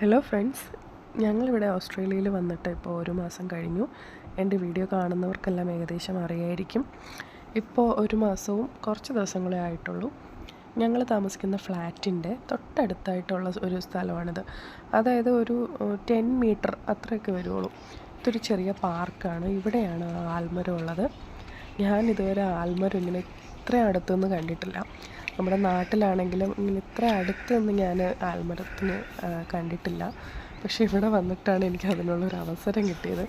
Hello friends, ഞങ്ങളിവിടെ ഓസ്ട്രേലിയയിൽ വന്നിട്ട് ഇപ്പോൾ 1 മാസം കഴിഞ്ഞു. എൻ്റെ വീഡിയോ കാണുന്നവർക്കെല്ലാം ഏകദേശം അറിയായിരിക്കും. ഇപ്പോൾ 1 മാസവും കുറച്ച് ദിവസങ്ങളേ ആയിട്ടുള്ളൂ. ഞങ്ങൾ താമസിക്കുന്ന ഫ്ലാറ്റിൻ്റെ തൊട്ടടുത്തായിട്ടുള്ള ഒരു സ്ഥലമാണിത്. അതായത് ഒരു 10 മീറ്റർ അത്രയൊക്കെ വരുള്ളൂ. ഇതൊരു ചെറിയ പാർക്കാണ്. ഇവിടെയാണ് ആൽമരം ഉള്ളത്. ഞാൻ ഇതുവരെ ആൽമരം ഇങ്ങനെ ഇത്ര അടുത്തൊന്നും കണ്ടിട്ടില്ല. നമ്മുടെ നാട്ടിലാണെങ്കിലും ഇങ്ങനെ ഇത്ര അടുത്തൊന്നും ഞാൻ ആൽമരത്തിന് കണ്ടിട്ടില്ല. പക്ഷേ ഇവിടെ വന്നിട്ടാണ് എനിക്ക് അതിനുള്ളൊരു അവസരം കിട്ടിയത്.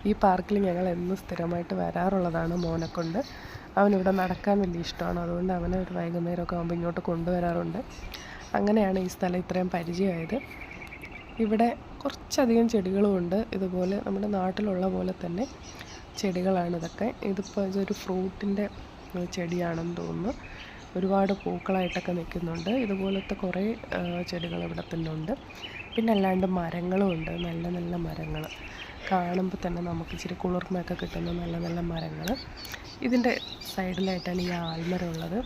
ഈ പാർക്കിൽ ഞങ്ങൾ എന്നും സ്ഥിരമായിട്ട് വരാറുള്ളതാണ്. മോനെക്കൊണ്ട് അവനിവിടെ നടക്കാൻ വലിയ ഇഷ്ടമാണ്. അതുകൊണ്ട് അവനെ ഒരു വൈകുന്നേരമൊക്കെ ആകുമ്പോൾ ഇങ്ങോട്ട് കൊണ്ടുവരാറുണ്ട്. അങ്ങനെയാണ് ഈ സ്ഥലം ഇത്രയും പരിചയമായത്. ഇവിടെ കുറച്ചധികം ചെടികളുമുണ്ട്. ഇതുപോലെ നമ്മുടെ നാട്ടിലുള്ള പോലെ തന്നെ ചെടികളാണ് ഇതൊക്കെ. ഇതൊരു ഫ്രൂട്ടിൻ്റെ ചെടിയാണെന്ന് തോന്നുന്നു. ഒരുപാട് പൂക്കളായിട്ടൊക്കെ നിൽക്കുന്നുണ്ട്. ഇതുപോലത്തെ കുറേ ചെടികൾ ഇവിടെ തന്നെ ഉണ്ട്. പിന്നെ അല്ലാണ്ട് മരങ്ങളും ഉണ്ട്. നല്ല നല്ല മരങ്ങൾ കാണുമ്പോൾ തന്നെ നമുക്ക് ഇച്ചിരി കുളിർമയൊക്കെ കിട്ടുന്ന നല്ല നല്ല മരങ്ങൾ. ഇതിൻ്റെ സൈഡിലായിട്ടാണ് ഈ ആൽമരം ഉള്ളത്.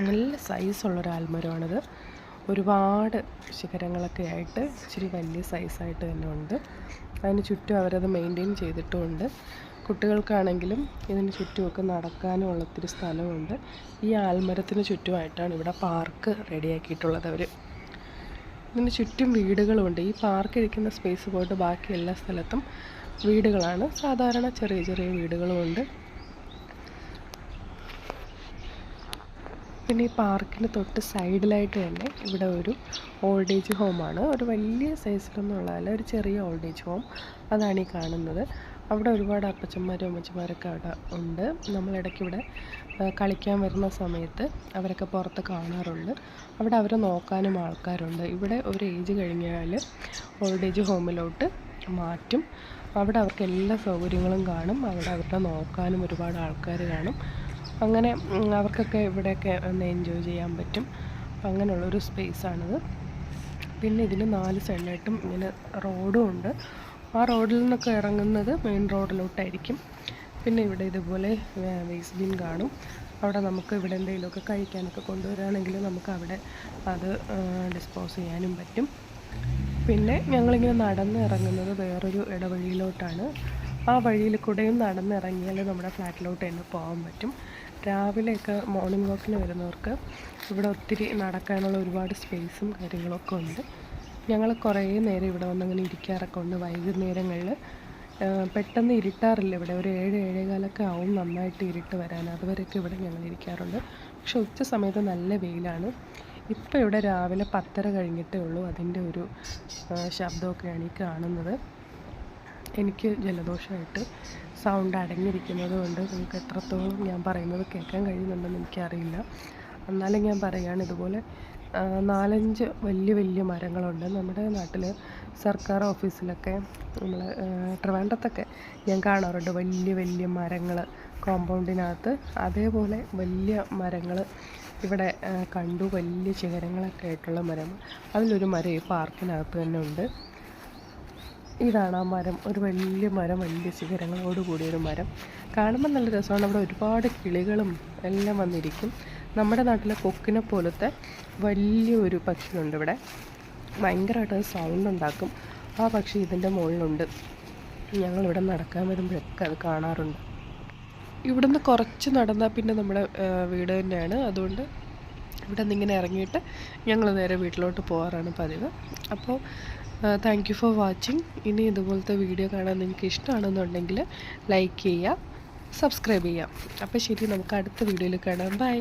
നല്ല സൈസുള്ളൊരു ആൽമരമാണിത്. ഒരുപാട് ശിഖരങ്ങളൊക്കെ ആയിട്ട് ഇച്ചിരി വലിയ സൈസായിട്ട് തന്നെ ഉണ്ട്. അതിന് ചുറ്റും അവരത് മെയിൻറ്റെയിൻ ചെയ്തിട്ടുമുണ്ട്. കുട്ടികൾക്കാണെങ്കിലും ഇതിന് ചുറ്റുമൊക്കെ നടക്കാനും ഉള്ള ഒത്തിരി സ്ഥലമുണ്ട്. ഈ ആൽമരത്തിന് ചുറ്റുമായിട്ടാണ് ഇവിടെ പാർക്ക് റെഡിയാക്കിയിട്ടുള്ളത് അവർ. ഇതിന് ചുറ്റും വീടുകളുമുണ്ട്. ഈ പാർക്ക് ഇരിക്കുന്ന സ്പേസ് പോയിട്ട് ബാക്കി എല്ലാ സ്ഥലത്തും വീടുകളാണ്. സാധാരണ ചെറിയ ചെറിയ വീടുകളുമുണ്ട്. പിന്നെ ഈ പാർക്കിന് തൊട്ട് സൈഡിലായിട്ട് തന്നെ ഇവിടെ ഒരു ഓൾഡ് ഏജ് ഹോമാണ്. ഒരു വലിയ സൈസിലൊന്നും ഉള്ളതല്ല, ഒരു ചെറിയ ഓൾഡ് ഏജ് ഹോം. അതാണ് ഈ കാണുന്നത്. അവിടെ ഒരുപാട് അപ്പച്ചന്മാരും അമ്മച്ചന്മാരൊക്കെ അവിടെ ഉണ്ട്. നമ്മളിടയ്ക്ക് ഇവിടെ കളിക്കാൻ വരുന്ന സമയത്ത് അവരൊക്കെ പുറത്ത് കാണാറുണ്ട്. അവിടെ അവരെ നോക്കാനും ആൾക്കാരുണ്ട്. ഇവിടെ ഒരു ഏജ് കഴിഞ്ഞാൽ ഓൾഡ് ഏജ് ഹോമിലോട്ട് മാറ്റും. അവിടെ അവർക്ക് എല്ലാ സൗകര്യങ്ങളും കാണും. അവിടെ അവരുടെ നോക്കാനും ഒരുപാട് ആൾക്കാർ കാണും. അങ്ങനെ അവർക്കൊക്കെ ഇവിടെയൊക്കെ ഒന്ന് എൻജോയ് ചെയ്യാൻ പറ്റും. അങ്ങനെയുള്ളൊരു സ്പേസാണിത്. പിന്നെ ഇതിന് 4 സൈഡിലായിട്ടും ഇങ്ങനെ റോഡും ഉണ്ട്. ആ റോഡിൽ നിന്നൊക്കെ ഇറങ്ങുന്നത് മെയിൻ റോഡിലോട്ടായിരിക്കും. പിന്നെ ഇവിടെ ഇതുപോലെ വേസ്റ്റ് ബിൻ കാണും. അവിടെ നമുക്ക് ഇവിടെ എന്തെങ്കിലുമൊക്കെ കഴിക്കാനൊക്കെ കൊണ്ടുവരികയാണെങ്കിൽ നമുക്ക് അവിടെ അത് ഡിസ്പോസ് ചെയ്യാനും പറ്റും. പിന്നെ ഞങ്ങളിങ്ങനെ നടന്ന് ഇറങ്ങുന്നത് വേറൊരു ഇടവഴിയിലോട്ടാണ്. ആ വഴിയിൽ കൂടെയും നടന്നിറങ്ങിയാൽ നമ്മുടെ ഫ്ലാറ്റിലോട്ട് തന്നെ പോകാൻ പറ്റും. രാവിലെയൊക്കെ മോർണിംഗ് വാക്കിന് വരുന്നവർക്ക് ഇവിടെ ഒത്തിരി നടക്കാനുള്ള ഒരുപാട് സ്പേസും കാര്യങ്ങളൊക്കെ ഉണ്ട്. ഞങ്ങൾ കുറേ നേരം ഇവിടെ വന്നങ്ങനെ ഇരിക്കാറൊക്കെ ഉണ്ട്. വൈകുന്നേരങ്ങളിൽ പെട്ടെന്ന് ഇരുട്ടാറില്ല. ഇവിടെ ഒരു 7-7:15 ആവും നന്നായിട്ട് ഇരുട്ട് വരാൻ. അതുവരെയൊക്കെ ഇവിടെ ഞങ്ങൾ ഇരിക്കാറുണ്ട്. പക്ഷെ ഉച്ച സമയത്ത് നല്ല വെയിലാണ്. ഇപ്പോൾ ഇവിടെ രാവിലെ 10:30 കഴിഞ്ഞിട്ടേ ഉള്ളൂ. അതിൻ്റെ ഒരു ശബ്ദമൊക്കെയാണ് ഈ കാണുന്നത്. എനിക്ക് ജലദോഷമായിട്ട് സൗണ്ട് അടങ്ങിയിരിക്കുന്നത് കൊണ്ട് നിങ്ങൾക്ക് എത്രത്തോളം ഞാൻ പറയുന്നത് കേൾക്കാൻ കഴിയുന്നുണ്ടെന്ന് എനിക്കറിയില്ല. എന്നാലും ഞാൻ പറയുകയാണ്, ഇതുപോലെ 4-5 വലിയ വലിയ മരങ്ങളുണ്ട്. നമ്മുടെ നാട്ടിൽ സർക്കാർ ഓഫീസിലൊക്കെ നമ്മൾ ട്രിവാൻഡ്രത്തൊക്കെ ഞാൻ കാണാറുണ്ട് വലിയ വലിയ മരങ്ങൾ കോമ്പൗണ്ടിനകത്ത്. അതേപോലെ വലിയ മരങ്ങൾ ഇവിടെ കണ്ടു. വലിയ ശിഖരങ്ങളൊക്കെ ആയിട്ടുള്ള മരം. അതിലൊരു മരം ഈ പാർക്കിനകത്ത് തന്നെ ഉണ്ട്. ഇതാണ് ആ മരം. ഒരു വലിയ മരം, വലിയ ശിഖരങ്ങളോട് കൂടിയൊരു മരം. കാണുമ്പോൾ നല്ല രസമാണ്. അവിടെ ഒരുപാട് കിളികളും എല്ലാം വന്നിരിക്കും. നമ്മുടെ നാട്ടിലെ കൊക്കിനെ പോലത്തെ വലിയൊരു പക്ഷിയുണ്ട് ഇവിടെ. ഭയങ്കരമായിട്ട് അത് സൗണ്ട് ഉണ്ടാക്കും. ആ പക്ഷി ഇതിൻ്റെ മുകളിലുണ്ട്. ഞങ്ങളിവിടെ നടക്കാൻ വരുമ്പോഴൊക്കെ അത് കാണാറുണ്ട്. ഇവിടുന്ന് കുറച്ച് നടന്നാൽ പിന്നെ നമ്മുടെ വീട് തന്നെയാണ്. അതുകൊണ്ട് ഇവിടെ നിന്ന് ഇങ്ങനെ ഇറങ്ങിയിട്ട് ഞങ്ങൾ നേരെ വീട്ടിലോട്ട് പോകാറാണ് പതിവ്. അപ്പോൾ താങ്ക് യു ഫോർ വാച്ചിങ്. ഇനി ഇതുപോലത്തെ വീഡിയോ കാണാൻ നിങ്ങൾക്ക് ഇഷ്ടമാണെന്നുണ്ടെങ്കിൽ ലൈക്ക് ചെയ്യുക, സബ്സ്ക്രൈബ് ചെയ്യുക. അപ്പോൾ ശരി, നമുക്ക് അടുത്ത വീഡിയോയിൽ കാണാം. ബൈ.